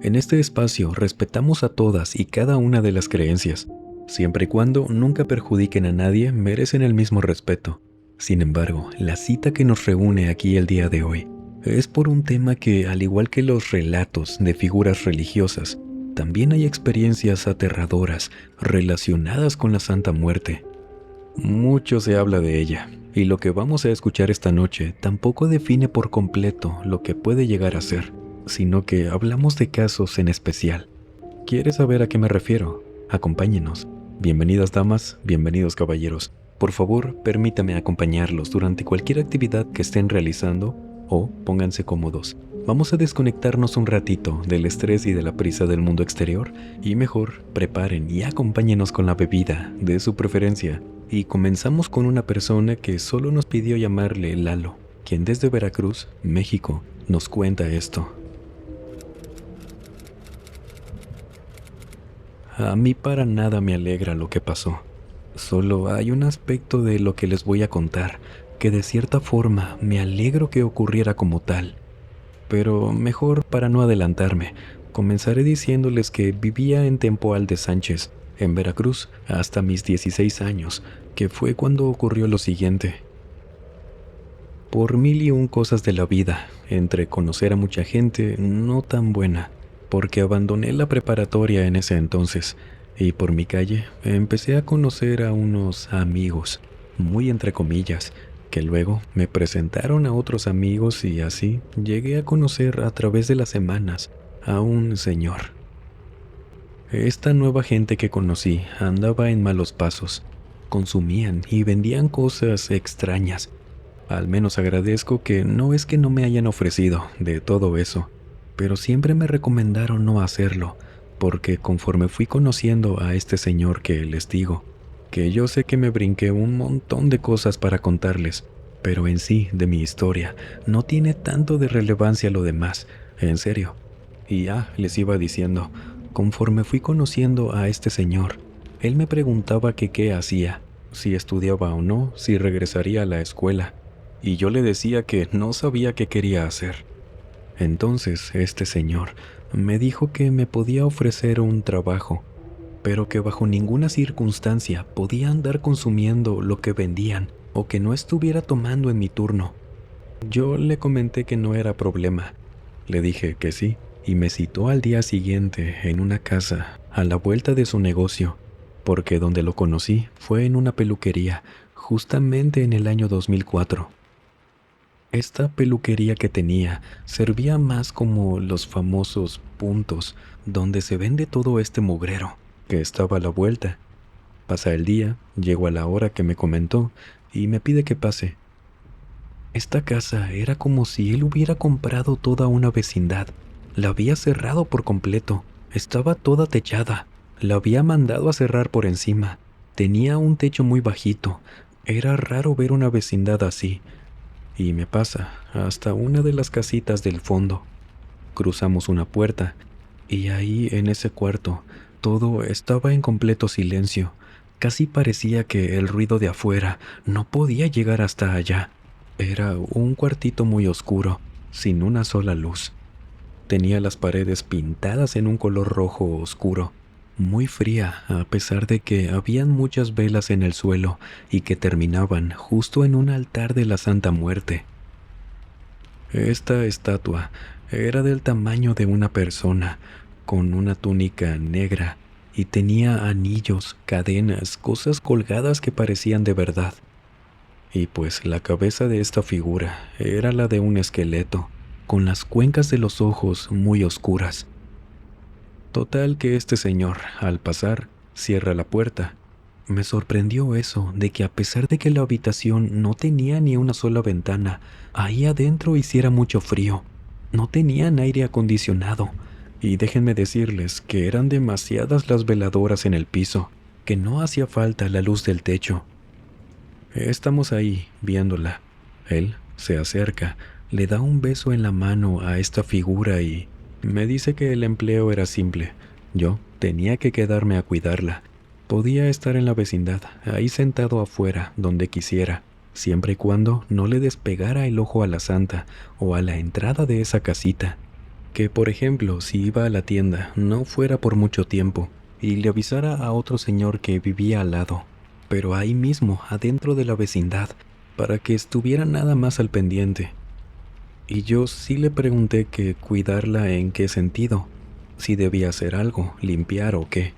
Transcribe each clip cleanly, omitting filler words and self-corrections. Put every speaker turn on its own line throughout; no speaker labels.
En este espacio respetamos a todas y cada una de las creencias. Siempre y cuando nunca perjudiquen a nadie, merecen el mismo respeto. Sin embargo, la cita que nos reúne aquí el día de hoy es por un tema que, al igual que los relatos de figuras religiosas, también hay experiencias aterradoras relacionadas con la Santa Muerte. Mucho se habla de ella, y lo que vamos a escuchar esta noche tampoco define por completo lo que puede llegar a ser, sino que hablamos de casos en especial. ¿Quieres saber a qué me refiero? Acompáñenos. Bienvenidas damas, bienvenidos caballeros. Por favor, permítame acompañarlos durante cualquier actividad que estén realizando o pónganse cómodos. Vamos a desconectarnos un ratito del estrés y de la prisa del mundo exterior y mejor preparen y acompáñenos con la bebida de su preferencia. Y comenzamos con una persona que solo nos pidió llamarle Lalo, quien desde Veracruz, México, nos cuenta esto. A mí para nada me alegra lo que pasó. Solo hay un aspecto de lo que les voy a contar que de cierta forma me alegro que ocurriera como tal. Pero mejor para no adelantarme, comenzaré diciéndoles que vivía en Tempoal de Sánchez, en Veracruz, hasta mis 16 años, que fue cuando ocurrió lo siguiente. Por mil y un cosas de la vida, entre conocer a mucha gente no tan buena, porque abandoné la preparatoria en ese entonces, y por mi calle empecé a conocer a unos amigos, muy entre comillas, que luego me presentaron a otros amigos y así llegué a conocer a través de las semanas a un señor. Esta nueva gente que conocí andaba en malos pasos, consumían y vendían cosas extrañas. Al menos agradezco que no me hayan ofrecido de todo eso, pero siempre me recomendaron no hacerlo, porque conforme fui conociendo a este señor que les digo, que yo sé que me brinqué un montón de cosas para contarles, pero en sí, de mi historia, no tiene tanto de relevancia lo demás, en serio. Y les iba diciendo, conforme fui conociendo a este señor, él me preguntaba que qué hacía, si estudiaba o no, si regresaría a la escuela, y yo le decía que no sabía qué quería hacer. Entonces este señor me dijo que me podía ofrecer un trabajo, pero que bajo ninguna circunstancia podía andar consumiendo lo que vendían o que no estuviera tomando en mi turno. Yo le comenté que no era problema. Le dije que sí, y me citó al día siguiente en una casa a la vuelta de su negocio, porque donde lo conocí fue en una peluquería, justamente en el año 2004. Esta peluquería que tenía servía más como los famosos puntos donde se vende todo este mugrero que estaba a la vuelta. Pasa el día, llego a la hora que me comentó y me pide que pase. Esta casa era como si él hubiera comprado toda una vecindad. La había cerrado por completo, estaba toda techada, la había mandado a cerrar por encima. Tenía un techo muy bajito, era raro ver una vecindad así. Y me pasa hasta una de las casitas del fondo. Cruzamos una puerta y ahí en ese cuarto todo estaba en completo silencio. Casi parecía que el ruido de afuera no podía llegar hasta allá. Era un cuartito muy oscuro, sin una sola luz. Tenía las paredes pintadas en un color rojo oscuro, muy fría a pesar de que habían muchas velas en el suelo y que terminaban justo en un altar de la Santa Muerte. Esta estatua era del tamaño de una persona, con una túnica negra y tenía anillos, cadenas, cosas colgadas que parecían de verdad. Y pues la cabeza de esta figura era la de un esqueleto, con las cuencas de los ojos muy oscuras. Total que este señor, al pasar, cierra la puerta. Me sorprendió eso, de que a pesar de que la habitación no tenía ni una sola ventana, ahí adentro hiciera mucho frío. No tenían aire acondicionado. Y déjenme decirles que eran demasiadas las veladoras en el piso, que no hacía falta la luz del techo. Estamos ahí, viéndola. Él se acerca, le da un beso en la mano a esta figura y me dice que el empleo era simple. Yo tenía que quedarme a cuidarla. Podía estar en la vecindad, ahí sentado afuera, donde quisiera, siempre y cuando no le despegara el ojo a la santa o a la entrada de esa casita. Que, por ejemplo, si iba a la tienda, no fuera por mucho tiempo y le avisara a otro señor que vivía al lado, pero ahí mismo, adentro de la vecindad, para que estuviera nada más al pendiente. Y yo sí le pregunté que cuidarla en qué sentido, si debía hacer algo, limpiar o qué.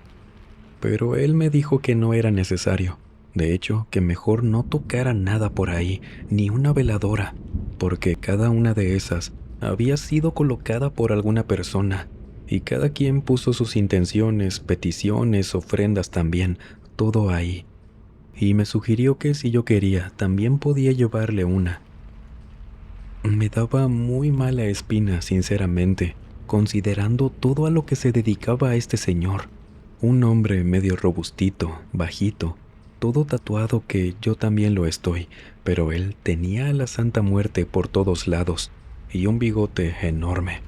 Pero él me dijo que no era necesario. De hecho, que mejor no tocara nada por ahí, ni una veladora, porque cada una de esas había sido colocada por alguna persona, y cada quien puso sus intenciones, peticiones, ofrendas también, todo ahí. Y me sugirió que si yo quería, también podía llevarle una. Me daba muy mala espina, sinceramente, considerando todo a lo que se dedicaba este señor. Un hombre medio robustito, bajito, todo tatuado que yo también lo estoy, pero él tenía a la Santa Muerte por todos lados y un bigote enorme.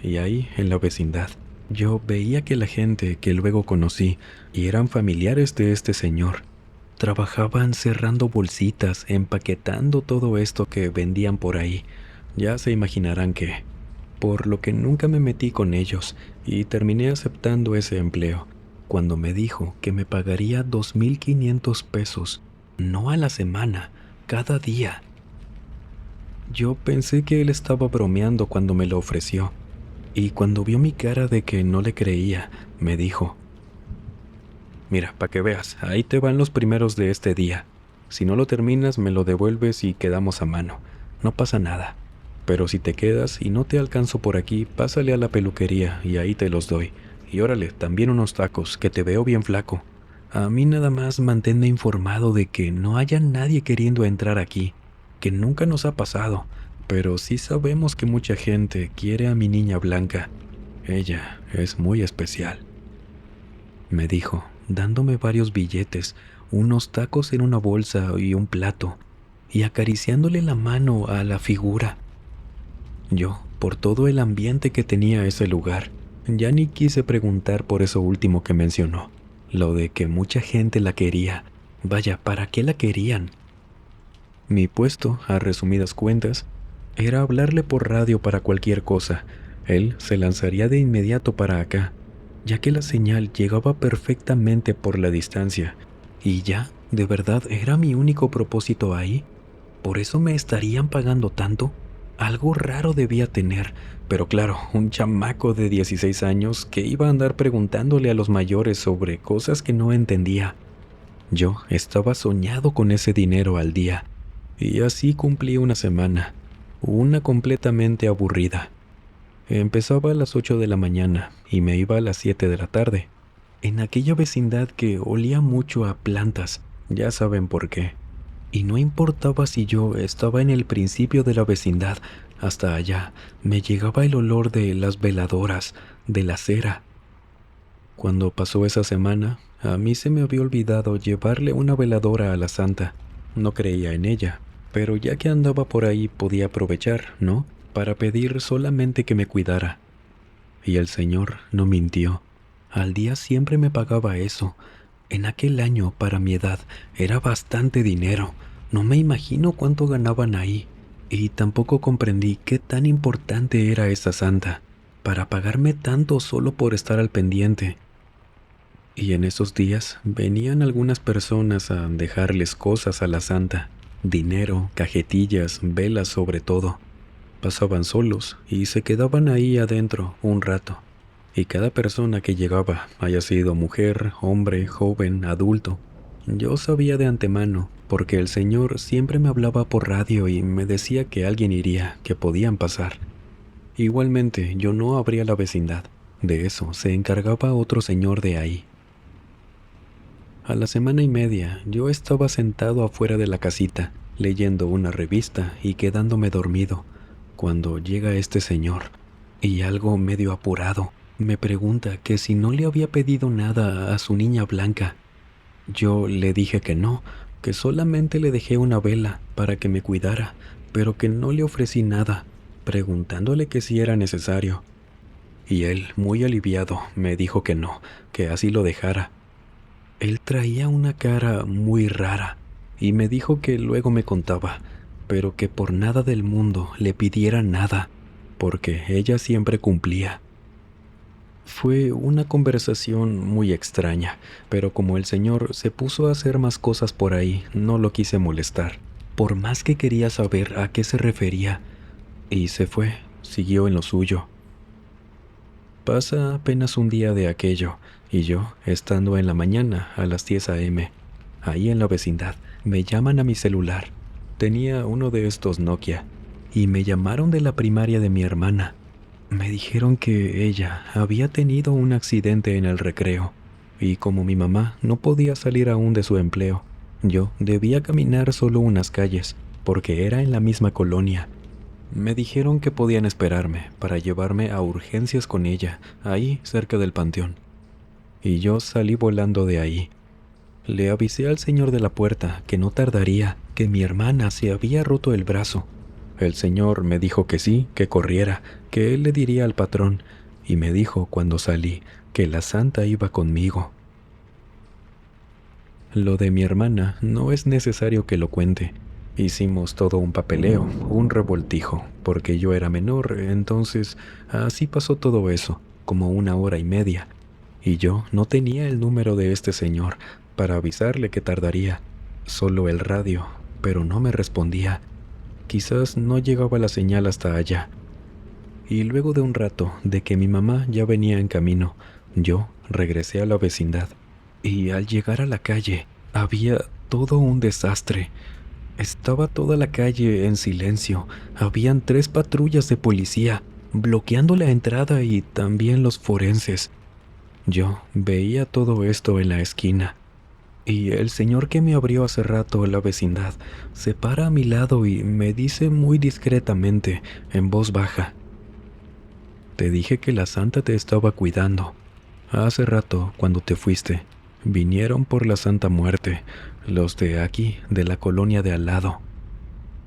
Y ahí, en la vecindad, yo veía que la gente que luego conocí y eran familiares de este señor, trabajaban cerrando bolsitas, empaquetando todo esto que vendían por ahí. Ya se imaginarán que, por lo que nunca me metí con ellos y terminé aceptando ese empleo, cuando me dijo que me pagaría 2,500 pesos, no a la semana, cada día. Yo pensé que él estaba bromeando cuando me lo ofreció, y cuando vio mi cara de que no le creía, me dijo: mira, para que veas, ahí te van los primeros de este día. Si no lo terminas, me lo devuelves y quedamos a mano. No pasa nada. Pero si te quedas y no te alcanzo por aquí, pásale a la peluquería y ahí te los doy. Y órale, también unos tacos, que te veo bien flaco. A mí nada más manténme informado de que no haya nadie queriendo entrar aquí, que nunca nos ha pasado, pero sí sabemos que mucha gente quiere a mi niña Blanca. Ella es muy especial, me dijo, dándome varios billetes, unos tacos en una bolsa y un plato, y acariciándole la mano a la figura. Yo, por todo el ambiente que tenía ese lugar, ya ni quise preguntar por eso último que mencionó, lo de que mucha gente la quería. Vaya, ¿para qué la querían? Mi puesto, a resumidas cuentas, era hablarle por radio para cualquier cosa. Él se lanzaría de inmediato para acá, ya que la señal llegaba perfectamente por la distancia. Y ya, ¿de verdad era mi único propósito ahí? ¿Por eso me estarían pagando tanto? Algo raro debía tener, pero claro, un chamaco de 16 años que iba a andar preguntándole a los mayores sobre cosas que no entendía. Yo estaba soñado con ese dinero al día, y así cumplí una semana, una completamente aburrida. Empezaba a las 8 de la mañana y me iba a las 7 de la tarde, en aquella vecindad que olía mucho a plantas, ya saben por qué. Y no importaba si yo estaba en el principio de la vecindad, hasta allá me llegaba el olor de las veladoras, de la cera. Cuando pasó esa semana, a mí se me había olvidado llevarle una veladora a la santa. No creía en ella, pero ya que andaba por ahí podía aprovechar, ¿no? Para pedir solamente que me cuidara. Y el Señor no mintió. Al día siempre me pagaba eso. En aquel año, para mi edad, era bastante dinero. No me imagino cuánto ganaban ahí. Y tampoco comprendí qué tan importante era esa santa, para pagarme tanto solo por estar al pendiente. Y en esos días venían algunas personas a dejarles cosas a la santa. Dinero, cajetillas, velas sobre todo. Pasaban solos y se quedaban ahí adentro un rato. Y cada persona que llegaba, haya sido mujer, hombre, joven, adulto, yo sabía de antemano, porque el Señor siempre me hablaba por radio y me decía que alguien iría, que podían pasar. Igualmente, yo no abría la vecindad. De eso se encargaba otro señor de ahí. A la semana y media, yo estaba sentado afuera de la casita, leyendo una revista y quedándome dormido, cuando llega este señor, y algo medio apurado, me pregunta que si no le había pedido nada a su niña Blanca. Yo le dije que no, que solamente le dejé una vela para que me cuidara, pero que no le ofrecí nada, preguntándole que si era necesario. Y él, muy aliviado, me dijo que no, que así lo dejara. Él traía una cara muy rara y me dijo que luego me contaba, pero que por nada del mundo le pidiera nada. porque ella siempre cumplía. Fue una conversación muy extraña, pero como el señor se puso a hacer más cosas por ahí, no lo quise molestar, por más que quería saber a qué se refería, y se fue, siguió en lo suyo. Pasa apenas un día de aquello, y yo, estando en la mañana a las 10 a.m., ahí en la vecindad, me llaman a mi celular. Tenía uno de estos Nokia, y me llamaron de la primaria de mi hermana. Me dijeron que ella había tenido un accidente en el recreo, y como mi mamá no podía salir aún de su empleo, yo debía caminar solo unas calles, porque era en la misma colonia. Me dijeron que podían esperarme para llevarme a urgencias con ella, ahí cerca del panteón. Y yo salí volando de ahí. Le avisé al señor de la puerta que no tardaría, que mi hermana se había roto el brazo. El señor me dijo que sí, que corriera, que él le diría al patrón, y me dijo cuando salí que la santa iba conmigo. Lo de mi hermana no es necesario que lo cuente. Hicimos todo un papeleo, un revoltijo, porque yo era menor, entonces así pasó todo eso, como 1 hora y media, y yo no tenía el número de este señor para avisarle que tardaría, solo el radio, pero no me respondía. Quizás no llegaba la señal hasta allá. Y luego de un rato de que mi mamá ya venía en camino, yo regresé a la vecindad. Y al llegar a la calle, había todo un desastre. Estaba toda la calle en silencio. Habían 3 patrullas de policía bloqueando la entrada y también los forenses. Yo veía todo esto en la esquina. Y el señor que me abrió hace rato la vecindad se para a mi lado y me dice muy discretamente, en voz baja: «Te dije que la santa te estaba cuidando. Hace rato, cuando te fuiste, vinieron por la Santa Muerte, los de aquí, de la colonia de al lado.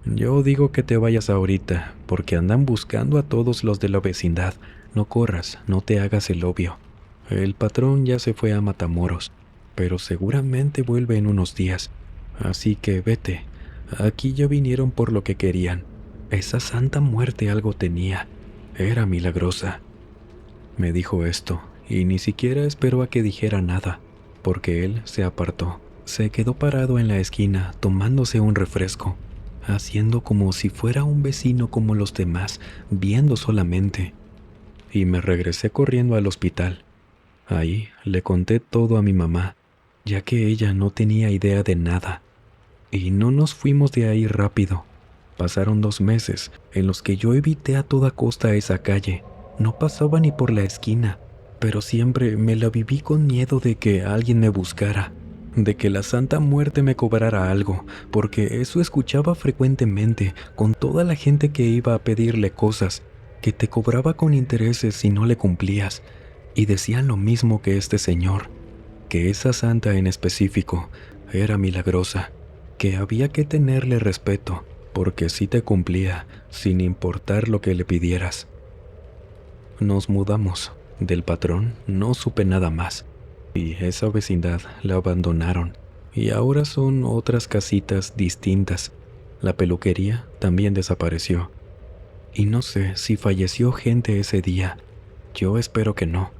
Yo digo que te vayas ahorita, porque andan buscando a todos los de la vecindad. No corras, no te hagas el obvio. El patrón ya se fue a Matamoros, pero seguramente vuelve en unos días. Así que vete. Aquí ya vinieron por lo que querían. Esa Santa Muerte algo tenía. Era milagrosa». Me dijo esto, y ni siquiera esperó a que dijera nada, porque él se apartó. Se quedó parado en la esquina tomándose un refresco, haciendo como si fuera un vecino como los demás, viendo solamente. Y me regresé corriendo al hospital. Ahí le conté todo a mi mamá, ya que ella no tenía idea de nada. Y no nos fuimos de ahí rápido. Pasaron 2 meses en los que yo evité a toda costa esa calle. No pasaba ni por la esquina, pero siempre me la viví con miedo de que alguien me buscara, de que la Santa Muerte me cobrara algo, porque eso escuchaba frecuentemente con toda la gente que iba a pedirle cosas, que te cobraba con intereses si no le cumplías, y decían lo mismo que este señor, que esa santa en específico era milagrosa, que había que tenerle respeto, porque sí te cumplía, sin importar lo que le pidieras. Nos mudamos. Del patrón no supe nada más, y esa vecindad la abandonaron, y ahora son otras casitas distintas. La peluquería también desapareció, y no sé si falleció gente ese día. Yo espero que no,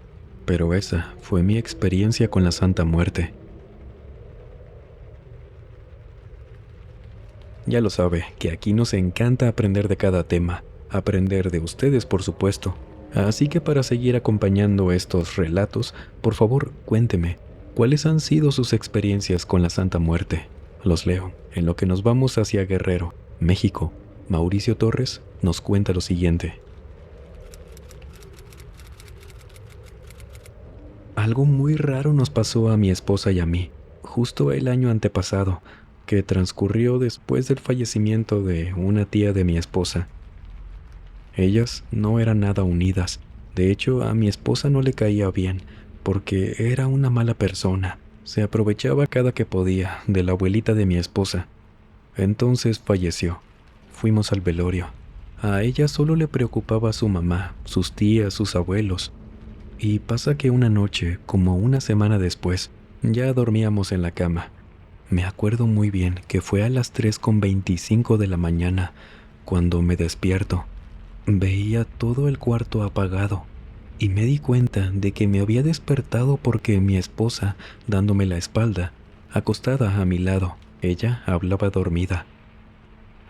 pero esa fue mi experiencia con la Santa Muerte. Ya lo sabe, que aquí nos encanta aprender de cada tema, aprender de ustedes, por supuesto. Así que para seguir acompañando estos relatos, por favor, cuénteme, ¿cuáles han sido sus experiencias con la Santa Muerte? Los leo. En lo que nos vamos hacia Guerrero, México, Mauricio Torres nos cuenta lo siguiente. Algo muy raro nos pasó a mi esposa y a mí, justo el año antepasado, que transcurrió después del fallecimiento de una tía de mi esposa. Ellas no eran nada unidas. De hecho, a mi esposa no le caía bien, porque era una mala persona. Se aprovechaba cada que podía de la abuelita de mi esposa. Entonces falleció. Fuimos al velorio. A ella solo le preocupaba su mamá, sus tías, sus abuelos. Y pasa que una noche, como una semana después, ya dormíamos en la cama. Me acuerdo muy bien que fue a las 3:25 de la mañana cuando me despierto. Veía todo el cuarto apagado y me di cuenta de que me había despertado porque mi esposa, dándome la espalda, acostada a mi lado, ella hablaba dormida.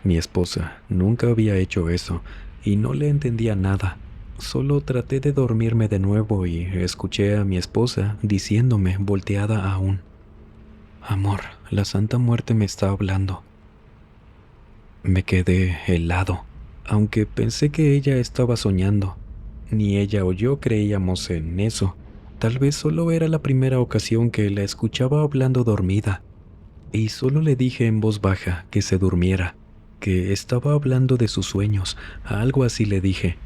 Mi esposa nunca había hecho eso y no le entendía nada. Solo traté de dormirme de nuevo y escuché a mi esposa diciéndome, volteada aún: «Amor, la Santa Muerte me está hablando». Me quedé helado, aunque pensé que ella estaba soñando. Ni ella o yo creíamos en eso. Tal vez solo era la primera ocasión que la escuchaba hablando dormida, y solo le dije en voz baja que se durmiera, que estaba hablando de sus sueños, algo así le dije.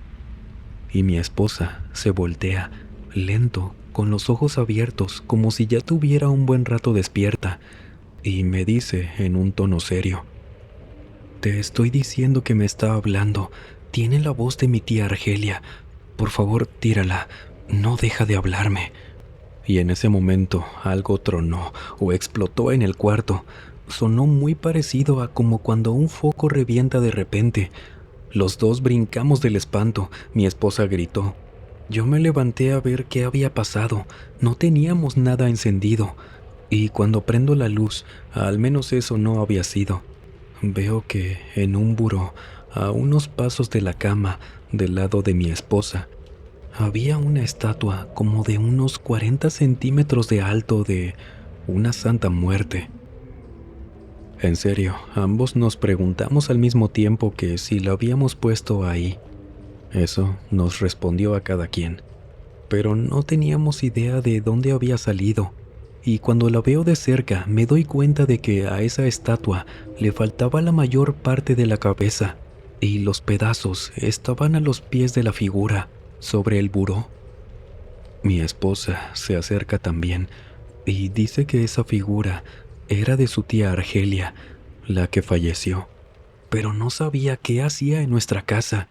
Y mi esposa se voltea, lento, con los ojos abiertos, como si ya tuviera un buen rato despierta, y me dice en un tono serio: «Te estoy diciendo que me está hablando. Tiene la voz de mi tía Argelia. Por favor, tírala. No deja de hablarme». Y en ese momento algo tronó o explotó en el cuarto. Sonó muy parecido a como cuando un foco revienta de repente. Los dos brincamos del espanto. Mi esposa gritó. Yo me levanté a ver qué había pasado. No teníamos nada encendido. Y cuando prendo la luz, al menos eso no había sido. Veo que en un buró, a unos pasos de la cama, del lado de mi esposa, había una estatua como de unos 40 centímetros de alto de una Santa Muerte. En serio, ambos nos preguntamos al mismo tiempo que si la habíamos puesto ahí. Eso nos respondió a cada quien, pero no teníamos idea de dónde había salido. Y cuando la veo de cerca me doy cuenta de que a esa estatua le faltaba la mayor parte de la cabeza y los pedazos estaban a los pies de la figura, sobre el buró. Mi esposa se acerca también y dice que esa figura era de su tía Argelia, la que falleció, pero no sabía qué hacía en nuestra casa.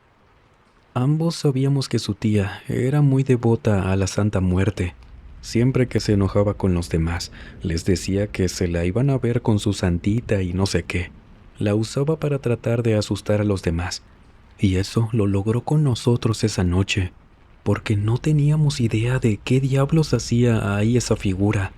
Ambos sabíamos que su tía era muy devota a la Santa Muerte. Siempre que se enojaba con los demás, les decía que se la iban a ver con su santita y no sé qué. La usaba para tratar de asustar a los demás. Y eso lo logró con nosotros esa noche, porque no teníamos idea de qué diablos hacía ahí esa figura.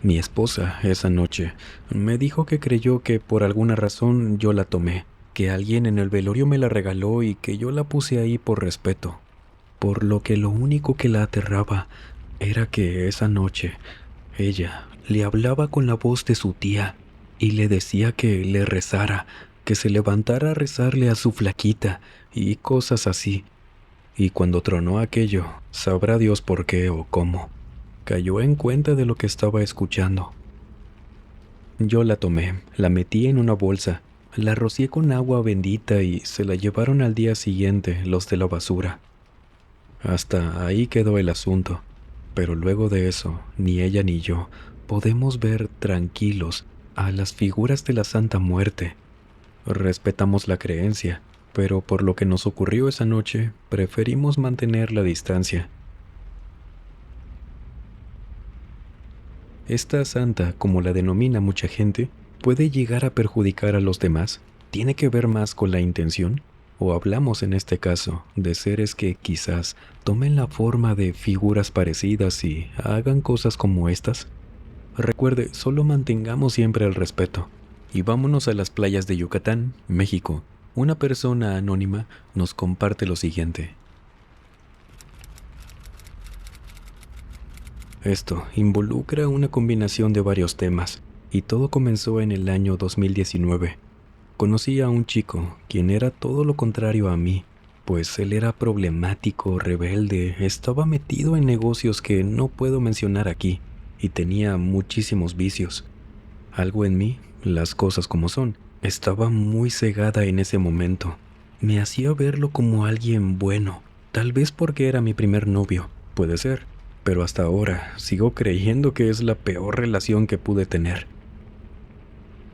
Mi esposa, esa noche, me dijo que creyó que por alguna razón yo la tomé, que alguien en el velorio me la regaló y que yo la puse ahí por respeto, por lo que lo único que la aterraba era que esa noche ella le hablaba con la voz de su tía y le decía que le rezara, que se levantara a rezarle a su flaquita y cosas así. Y cuando tronó aquello, sabrá Dios por qué o cómo, cayó en cuenta de lo que estaba escuchando. Yo la tomé, la metí en una bolsa, la rocié con agua bendita y se la llevaron al día siguiente los de la basura. Hasta ahí quedó el asunto, pero luego de eso, ni ella ni yo podemos ver tranquilos a las figuras de la Santa Muerte. Respetamos la creencia, pero por lo que nos ocurrió esa noche, preferimos mantener la distancia. Esta santa, como la denomina mucha gente, puede llegar a perjudicar a los demás. ¿Tiene que ver más con la intención? ¿O hablamos en este caso de seres que quizás tomen la forma de figuras parecidas y hagan cosas como estas? Recuerde, solo mantengamos siempre el respeto. Y vámonos a las playas de Yucatán, México. Una persona anónima nos comparte lo siguiente. Esto involucra una combinación de varios temas, y todo comenzó en el año 2019. Conocí a un chico, quien era todo lo contrario a mí, pues él era problemático, rebelde, estaba metido en negocios que no puedo mencionar aquí, y tenía muchísimos vicios. Algo en mí, las cosas como son, estaba muy cegada en ese momento. Me hacía verlo como alguien bueno, tal vez porque era mi primer novio, puede ser. Pero hasta ahora sigo creyendo que es la peor relación que pude tener.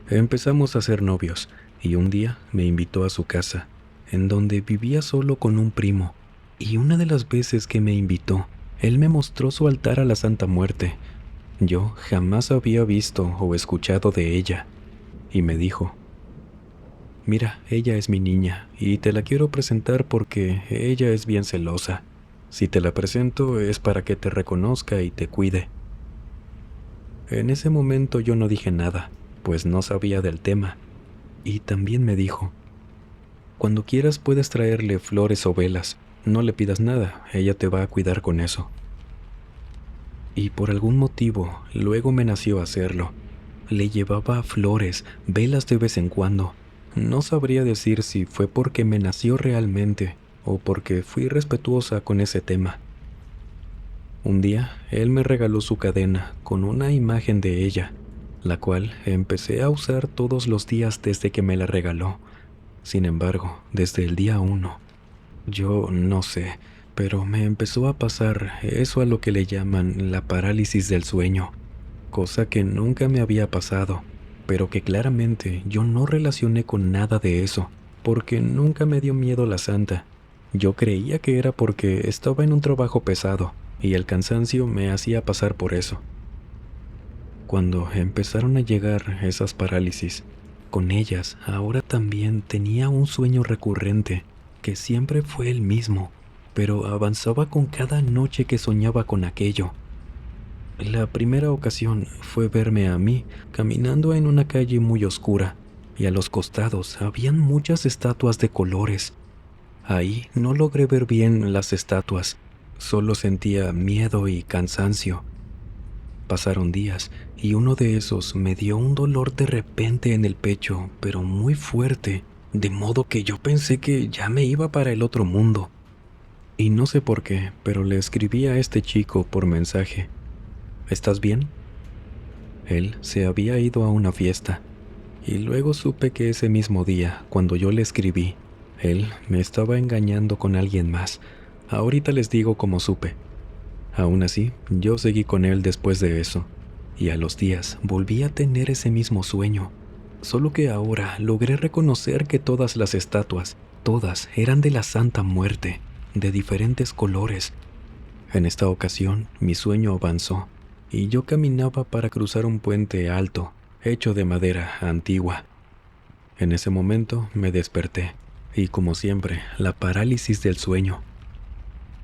Empezamos a ser novios y un día me invitó a su casa, en donde vivía solo con un primo, y una de las veces que me invitó, él me mostró su altar a la Santa Muerte. Yo jamás había visto o escuchado de ella, y me dijo: Mira, ella es mi niña y te la quiero presentar porque ella es bien celosa. Si te la presento es para que te reconozca y te cuide. En ese momento yo no dije nada, pues no sabía del tema. Y también me dijo, cuando quieras puedes traerle flores o velas, no le pidas nada, ella te va a cuidar con eso. Y por algún motivo, luego me nació hacerlo. Le llevaba flores, velas de vez en cuando. No sabría decir si fue porque me nació realmente o porque fui respetuosa con ese tema. Un día, él me regaló su cadena con una imagen de ella, la cual empecé a usar todos los días desde que me la regaló. Sin embargo, desde el día 1, yo no sé, pero me empezó a pasar eso a lo que le llaman la parálisis del sueño, cosa que nunca me había pasado, pero que claramente yo no relacioné con nada de eso, porque nunca me dio miedo la santa. Yo creía que era porque estaba en un trabajo pesado y el cansancio me hacía pasar por eso. Cuando empezaron a llegar esas parálisis, con ellas ahora también tenía un sueño recurrente que siempre fue el mismo, pero avanzaba con cada noche que soñaba con aquello. La primera ocasión fue verme a mí caminando en una calle muy oscura y a los costados habían muchas estatuas de colores. Ahí no logré ver bien las estatuas, solo sentía miedo y cansancio. Pasaron días y uno de esos me dio un dolor de repente en el pecho, pero muy fuerte, de modo que yo pensé que ya me iba para el otro mundo. Y no sé por qué, pero le escribí a este chico por mensaje. ¿Estás bien? Él se había ido a una fiesta, y luego supe que ese mismo día, cuando yo le escribí, él me estaba engañando con alguien más. Ahorita les digo cómo supe. Aún así, yo seguí con él después de eso, y a los días volví a tener ese mismo sueño, solo que ahora logré reconocer que todas las estatuas, todas eran de la Santa Muerte, de diferentes colores. En esta ocasión, mi sueño avanzó, y yo caminaba para cruzar un puente alto, hecho de madera antigua. En ese momento me desperté, y como siempre, la parálisis del sueño.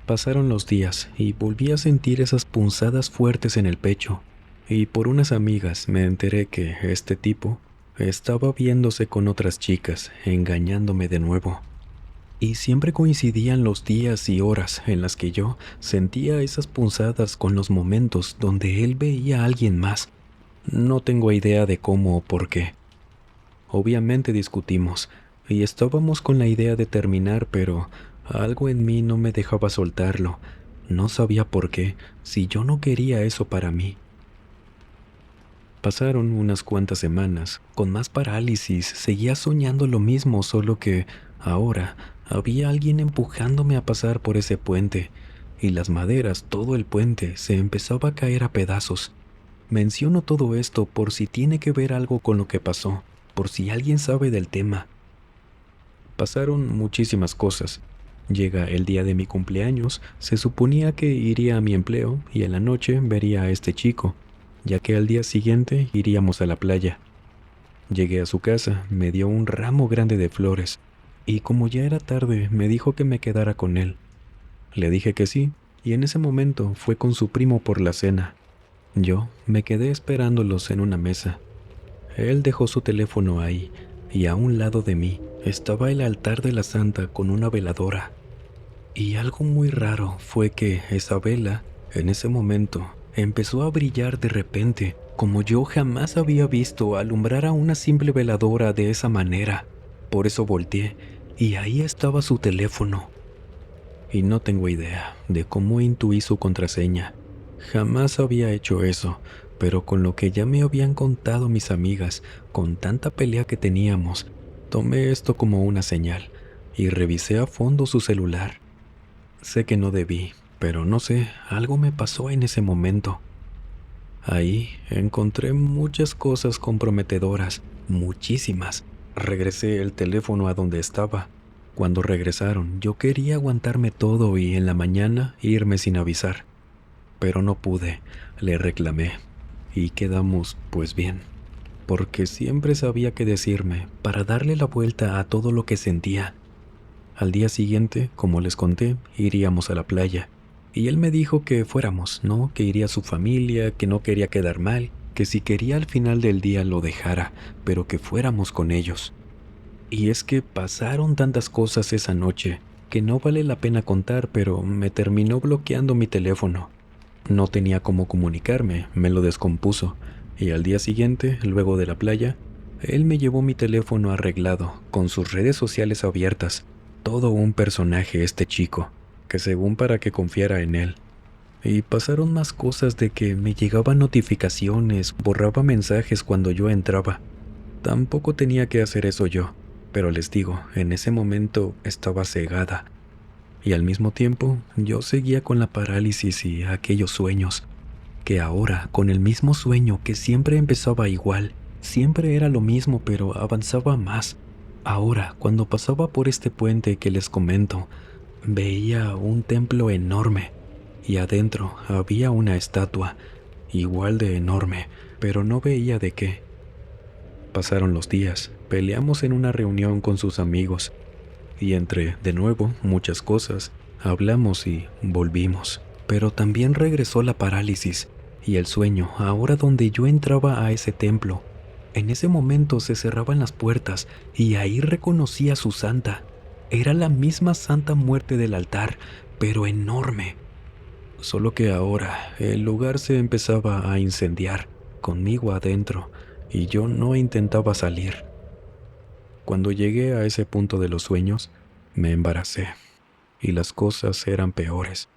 Pasaron los días y volví a sentir esas punzadas fuertes en el pecho, y por unas amigas me enteré que este tipo estaba viéndose con otras chicas, engañándome de nuevo. Y siempre coincidían los días y horas en las que yo sentía esas punzadas con los momentos donde él veía a alguien más. No tengo idea de cómo o por qué. Obviamente discutimos, y estábamos con la idea de terminar, pero algo en mí no me dejaba soltarlo. No sabía por qué, si yo no quería eso para mí. Pasaron unas cuantas semanas, con más parálisis, seguía soñando lo mismo, solo que ahora había alguien empujándome a pasar por ese puente, y las maderas, todo el puente, se empezaba a caer a pedazos. Menciono todo esto por si tiene que ver algo con lo que pasó, por si alguien sabe del tema. Pasaron muchísimas cosas. Llega el día de mi cumpleaños, se suponía que iría a mi empleo y en la noche vería a este chico, ya que al día siguiente iríamos a la playa. Llegué a su casa, me dio un ramo grande de flores, y como ya era tarde, me dijo que me quedara con él. Le dije que sí, y en ese momento fue con su primo por la cena. Yo me quedé esperándolos en una mesa. Él dejó su teléfono ahí, y a un lado de mí estaba el altar de la santa con una veladora. Y algo muy raro fue que esa vela, en ese momento, empezó a brillar de repente, como yo jamás había visto alumbrar a una simple veladora de esa manera. Por eso volteé, y ahí estaba su teléfono. Y no tengo idea de cómo intuí su contraseña. Jamás había hecho eso, pero con lo que ya me habían contado mis amigas, con tanta pelea que teníamos, tomé esto como una señal y revisé a fondo su celular. Sé que no debí, pero no sé, algo me pasó en ese momento. Ahí encontré muchas cosas comprometedoras, muchísimas. Regresé el teléfono a donde estaba. Cuando regresaron, yo quería aguantarme todo y en la mañana irme sin avisar. Pero no pude, le reclamé. Y quedamos, pues bien. porque siempre sabía qué decirme para darle la vuelta a todo lo que sentía. Al día siguiente, como les conté, iríamos a la playa. Y él me dijo que fuéramos, ¿no? Que iría su familia, que no quería quedar mal, que si quería al final del día lo dejara, pero que fuéramos con ellos. Y es que pasaron tantas cosas esa noche que no vale la pena contar, pero me terminó bloqueando mi teléfono. No tenía cómo comunicarme, me lo descompuso. Y al día siguiente, luego de la playa, él me llevó mi teléfono arreglado, con sus redes sociales abiertas. Todo un personaje este chico, que según para que confiara en él. Y pasaron más cosas de que me llegaban notificaciones, borraba mensajes cuando yo entraba. Tampoco tenía que hacer eso yo, pero les digo, en ese momento estaba cegada. Y al mismo tiempo, yo seguía con la parálisis y aquellos sueños, que ahora, con el mismo sueño que siempre empezaba igual, siempre era lo mismo pero avanzaba más. Ahora, cuando pasaba por este puente que les comento, veía un templo enorme y adentro había una estatua, igual de enorme, pero no veía de qué. Pasaron los días, peleamos en una reunión con sus amigos y entre, de nuevo, muchas cosas, hablamos y volvimos. Pero también regresó la parálisis y el sueño, ahora donde yo entraba a ese templo. En ese momento se cerraban las puertas y ahí reconocí a su santa. Era la misma Santa Muerte del altar, pero enorme. Solo que ahora el lugar se empezaba a incendiar, conmigo adentro, y yo no intentaba salir. Cuando llegué a ese punto de los sueños, me embaracé, y las cosas eran peores.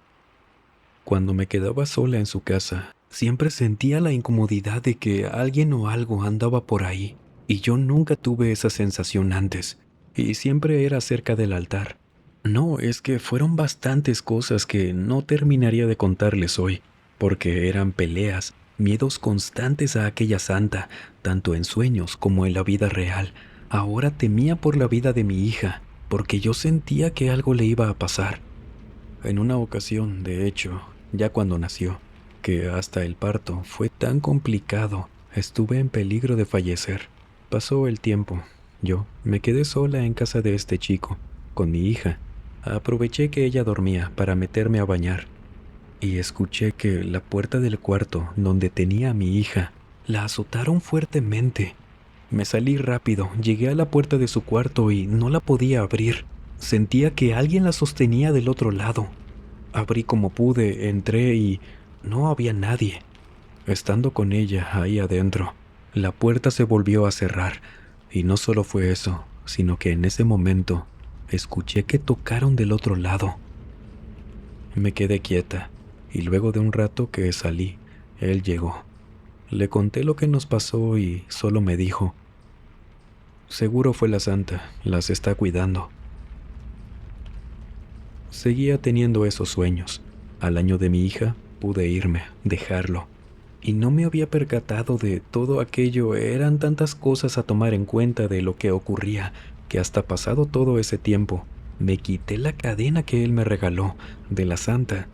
Cuando me quedaba sola en su casa, siempre sentía la incomodidad de que alguien o algo andaba por ahí, y yo nunca tuve esa sensación antes, y siempre era cerca del altar. No, es que fueron bastantes cosas que no terminaría de contarles hoy, porque eran peleas, miedos constantes a aquella santa, tanto en sueños como en la vida real. Ahora temía por la vida de mi hija, porque yo sentía que algo le iba a pasar. En una ocasión, de hecho, ya cuando nació, que hasta el parto fue tan complicado, estuve en peligro de fallecer. Pasó el tiempo. Yo me quedé sola en casa de este chico, con mi hija. Aproveché que ella dormía para meterme a bañar y escuché que la puerta del cuarto donde tenía a mi hija la azotaron fuertemente. Me salí rápido, llegué a la puerta de su cuarto y no la podía abrir. Sentía que alguien la sostenía del otro lado. Abrí como pude, entré y no había nadie. Estando con ella ahí adentro, la puerta se volvió a cerrar. Y no solo fue eso, sino que en ese momento escuché que tocaron del otro lado. Me quedé quieta y luego de un rato que salí, él llegó. Le conté lo que nos pasó y solo me dijo: seguro fue la santa, las está cuidando. Seguía teniendo esos sueños. Al año de mi hija pude irme, dejarlo. Y no me había percatado de todo aquello. Eran tantas cosas a tomar en cuenta de lo que ocurría, que hasta pasado todo ese tiempo, me quité la cadena que él me regaló, de la santa.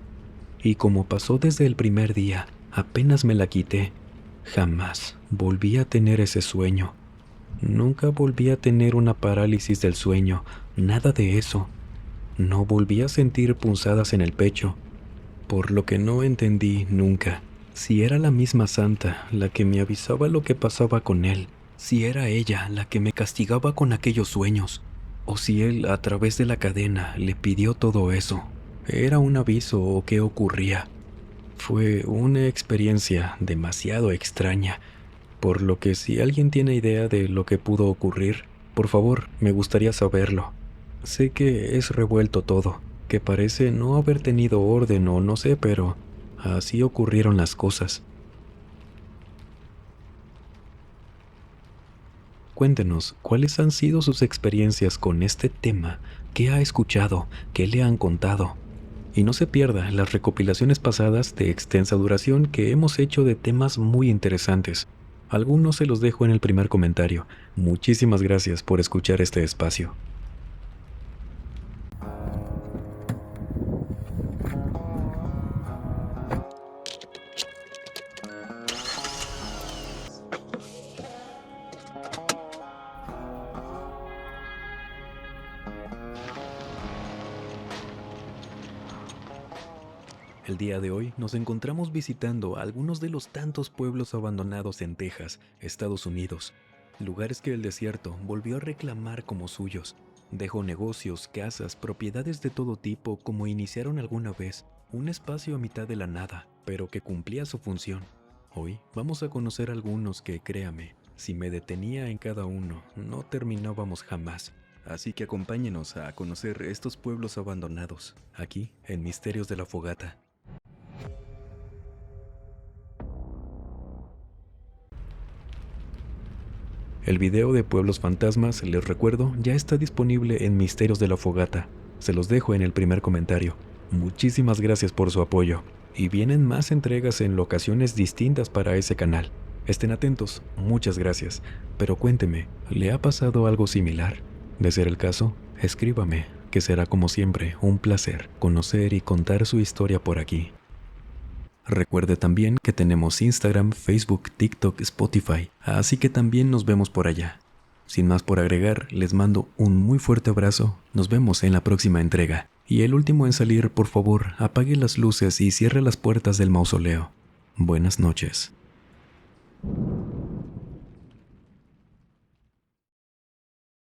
Y como pasó desde el primer día, apenas me la quité, jamás volví a tener ese sueño. Nunca volví a tener una parálisis del sueño, nada de eso. No volví a sentir punzadas en el pecho, por lo que no entendí nunca si era la misma santa la que me avisaba lo que pasaba con él, si era ella la que me castigaba con aquellos sueños, o si él a través de la cadena le pidió todo eso. ¿Era un aviso o qué ocurría? Fue una experiencia demasiado extraña, por lo que si alguien tiene idea de lo que pudo ocurrir, por favor, me gustaría saberlo. Sé que es revuelto todo, que parece no haber tenido orden o no sé, pero así ocurrieron las cosas. Cuéntenos cuáles han sido sus experiencias con este tema, qué ha escuchado, qué le han contado. Y no se pierda las recopilaciones pasadas de extensa duración que hemos hecho de temas muy interesantes. Algunos se los dejo en el primer comentario. Muchísimas gracias por escuchar este espacio. El día de hoy nos encontramos visitando algunos de los tantos pueblos abandonados en Texas, Estados Unidos, lugares que el desierto volvió a reclamar como suyos. Dejó negocios, casas, propiedades de todo tipo como iniciaron alguna vez, un espacio a mitad de la nada, pero que cumplía su función. Hoy vamos a conocer algunos que, créame, si me detenía en cada uno, no terminábamos jamás. Así que acompáñenos a conocer estos pueblos abandonados, aquí en Misterios de la Fogata. El video de Pueblos Fantasmas, les recuerdo, ya está disponible en Misterios de la Fogata. Se los dejo en el primer comentario. Muchísimas gracias por su apoyo. Y vienen más entregas en locaciones distintas para ese canal. Estén atentos, muchas gracias. Pero cuénteme, ¿le ha pasado algo similar? De ser el caso, escríbame, que será como siempre un placer conocer y contar su historia por aquí. Recuerde también que tenemos Instagram, Facebook, TikTok, Spotify, así que también nos vemos por allá. Sin más por agregar, les mando un muy fuerte abrazo, nos vemos en la próxima entrega. Y el último en salir, por favor, apague las luces y cierre las puertas del mausoleo. Buenas noches.